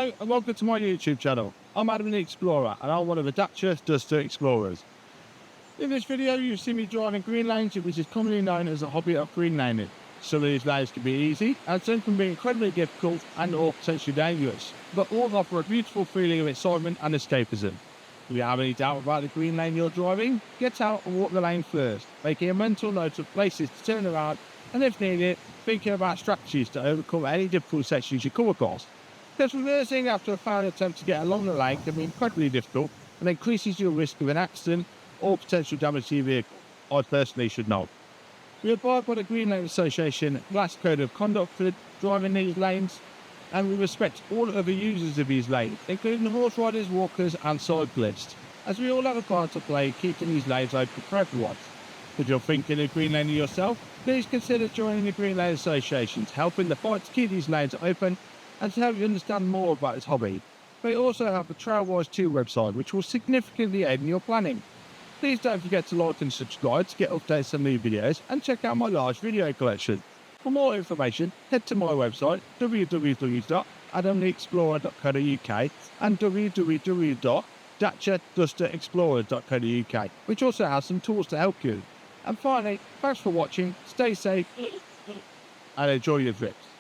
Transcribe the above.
Hello and welcome to my YouTube channel. I'm Adam the Explorer and I'm one of the Dacia Duster Explorers. In this video you'll see me driving green lanes, which is commonly known as a hobby of green laning. Some of these lanes can be easy and some can be incredibly difficult and or potentially dangerous, but all offer a beautiful feeling of excitement and escapism. If you have any doubt about the green lane you're driving, get out and walk the lane first, making a mental note of places to turn around and if needed, thinking about strategies to overcome any difficult sections you come across. Because reversing after a failed attempt to get along the lane can be incredibly difficult and increases your risk of an accident or potential damage to your vehicle. I personally should know. We abide by the Green Lane Association Glass Code of Conduct for driving these lanes, and we respect all other users of these lanes, including horse riders, walkers and cyclists, as we all have a part to play keeping these lanes open for everyone. If you're thinking of green laning yourself, please consider joining the Green Lane Association to help in the fight to keep these lanes open and to help you understand more about this hobby. We also have the Trailwise 2 website, which will significantly aid in your planning. Please don't forget to like and subscribe to get updates on new videos and check out my large video collection. For more information, head to my website www.adamtheexplorer.co.uk and www.daciadusterexplorer.co.uk, which also has some tools to help you. And finally, thanks for watching, stay safe and enjoy your trips.